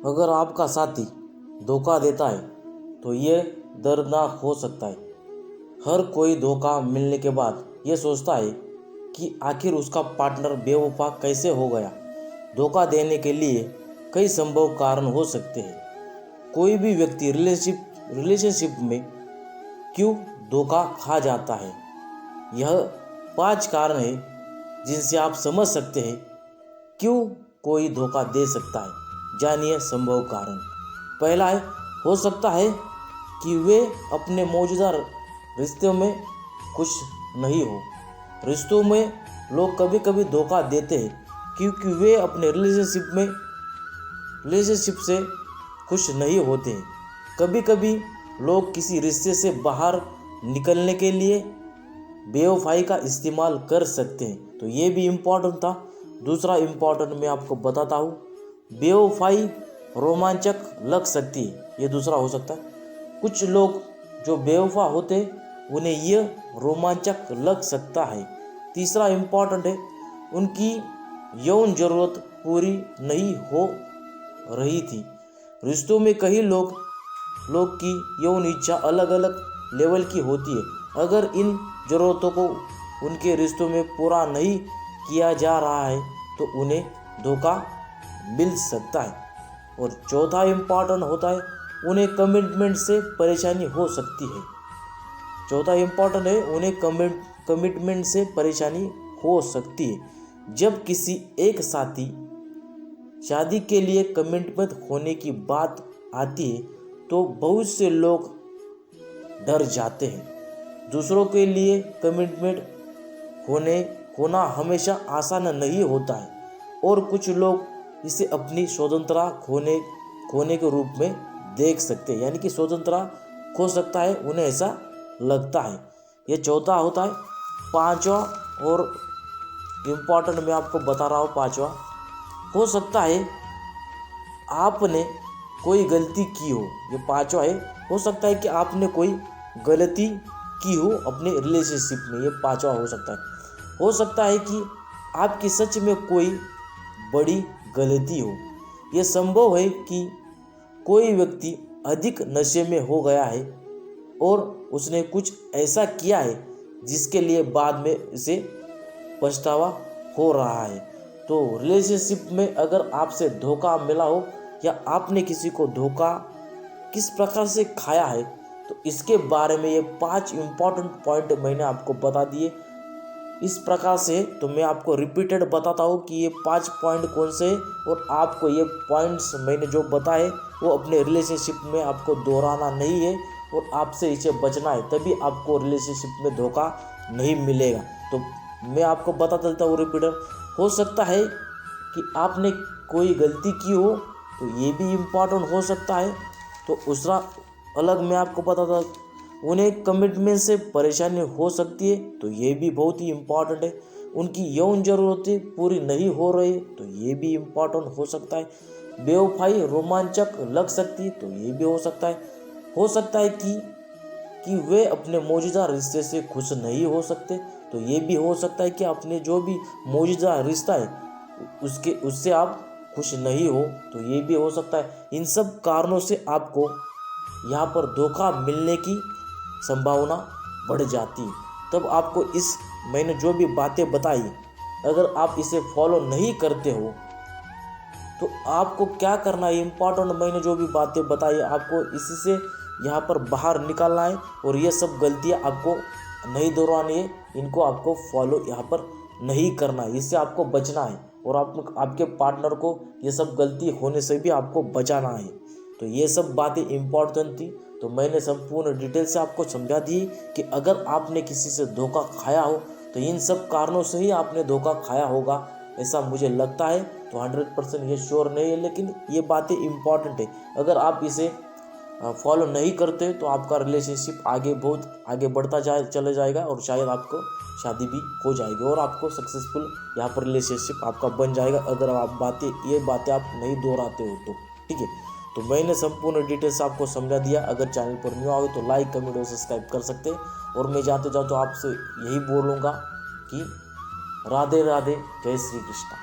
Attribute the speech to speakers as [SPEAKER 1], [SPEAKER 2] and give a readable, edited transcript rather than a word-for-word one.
[SPEAKER 1] अगर आपका साथी धोखा देता है तो ये दर्दनाक हो सकता है। हर कोई धोखा मिलने के बाद ये सोचता है कि आखिर उसका पार्टनर बेवफा कैसे हो गया। धोखा देने के लिए कई संभव कारण हो सकते हैं। कोई भी व्यक्ति रिलेशनशिप में क्यों धोखा खा जाता है, यह 5 कारण है जिनसे आप समझ सकते हैं क्यों कोई धोखा दे सकता है। जानिए संभव कारण। पहला है, हो सकता है कि वे अपने मौजूदा रिश्तों में खुश नहीं हो। रिश्तों में लोग कभी कभी धोखा देते हैं क्योंकि वे अपने रिलेशनशिप से खुश नहीं होते हैं। कभी कभी लोग किसी रिश्ते से बाहर निकलने के लिए बेवफाई का इस्तेमाल कर सकते हैं। तो ये भी इम्पोर्टेंट था। दूसरा इम्पोर्टेंट मैं आपको बताता हूँ, बेवफाई रोमांचक लग सकती है, ये दूसरा हो सकता है। कुछ लोग जो बेवफा होते उन्हें यह रोमांचक लग सकता है। तीसरा इम्पोर्टेंट है, उनकी यौन जरूरत पूरी नहीं हो रही थी। रिश्तों में कई लोग की यौन इच्छा अलग अलग लेवल की होती है। अगर इन जरूरतों को उनके रिश्तों में पूरा नहीं किया जा रहा है तो उन्हें धोखा मिल सकता है। और चौथा इम्पोर्टेंट होता है, उन्हें कमिटमेंट से परेशानी हो सकती है। चौथा इम्पोर्टेंट है, उन्हें कमिटमेंट से परेशानी हो सकती है। जब किसी एक साथी शादी के लिए कमिटमेंट होने की बात आती है तो बहुत से लोग डर जाते हैं। दूसरों के लिए कमिटमेंट होना हमेशा आसान नहीं होता है और कुछ लोग इसे अपनी स्वतंत्रता खोने के रूप में देख सकते हैं, यानी कि स्वतंत्रता खो सकता है, उन्हें ऐसा लगता है। ये चौथा होता है। पांचवा और इम्पोर्टेंट मैं आपको बता रहा हूँ, पांचवा हो सकता है आपने कोई गलती की हो। ये पांचवा है, हो सकता है कि आपने कोई गलती की हो अपने रिलेशनशिप में। ये पांचवा हो सकता है। हो सकता है कि आपकी सच में कोई बड़ी गलती हो। यह संभव है कि कोई व्यक्ति अधिक नशे में हो गया है और उसने कुछ ऐसा किया है जिसके लिए बाद में इसे पछतावा हो रहा है। तो रिलेशनशिप में अगर आपसे धोखा मिला हो या आपने किसी को धोखा किस प्रकार से खाया है तो इसके बारे में ये 5 इम्पॉर्टेंट पॉइंट मैंने आपको बता दिए। इस प्रकार से तो मैं आपको रिपीटेड बताता हूँ कि ये 5 पॉइंट कौन से हैं और आपको ये पॉइंट्स मैंने जो बताए वो अपने रिलेशनशिप में आपको दोहराना नहीं है और आपसे इसे बचना है, तभी आपको रिलेशनशिप में धोखा नहीं मिलेगा। तो मैं आपको बता देता हूँ रिपीटर। हो सकता है कि आपने कोई गलती की हो तो ये भी इम्पोर्टेंट हो सकता है। तो दूसरा अलग मैं आपको बताता, उन्हें कमिटमेंट से परेशानी हो सकती है, तो ये भी बहुत ही इम्पोर्टेंट है। उनकी यौन जरूरतें पूरी नहीं हो रही तो ये भी इम्पोर्टेंट हो सकता है। बेवफाई रोमांचक लग सकती है, तो ये भी हो सकता है। हो सकता है कि वे अपने मौजूदा रिश्ते से खुश नहीं हो सकते, तो ये भी हो सकता है कि अपने जो भी मौजूदा रिश्ता है उससे आप खुश नहीं हो, तो ये भी हो सकता है। इन सब कारणों से आपको यहाँ पर धोखा मिलने की संभावना बढ़ जाती है। तब आपको मैंने जो भी बातें बताई, अगर आप इसे फॉलो नहीं करते हो तो आपको क्या करना है, इम्पोर्टेंट मैंने जो भी बातें बताई आपको इसी से यहाँ पर बाहर निकालना है और ये सब गलतियाँ आपको नहीं दोहरानी है, इनको आपको फॉलो यहाँ पर नहीं करना है, इससे आपको बचना है और आपके पार्टनर को ये सब गलती होने से भी आपको बचाना है। तो ये सब बातें इम्पोर्टेंट थी, तो मैंने संपूर्ण डिटेल से आपको समझा दी कि अगर आपने किसी से धोखा खाया हो तो इन सब कारणों से ही आपने धोखा खाया होगा, ऐसा मुझे लगता है। तो 100% ये श्योर नहीं है, लेकिन ये बातें इम्पॉर्टेंट है। अगर आप इसे फॉलो नहीं करते तो आपका रिलेशनशिप बहुत आगे बढ़ता चला जाएगा और शायद आपको शादी भी हो जाएगी और आपको सक्सेसफुल यहाँ पर रिलेशनशिप आपका बन जाएगा, अगर ये बातें आप नहीं दोहराते हो तो। ठीक है, तो मैंने संपूर्ण डिटेल्स आपको समझा दिया। अगर चैनल पर न्यू आओगे तो लाइक, कमेंट और सब्सक्राइब कर सकते हैं। और मैं जाते जाऊँ तो आपसे यही बोलूँगा कि राधे राधे, जय श्री कृष्णा।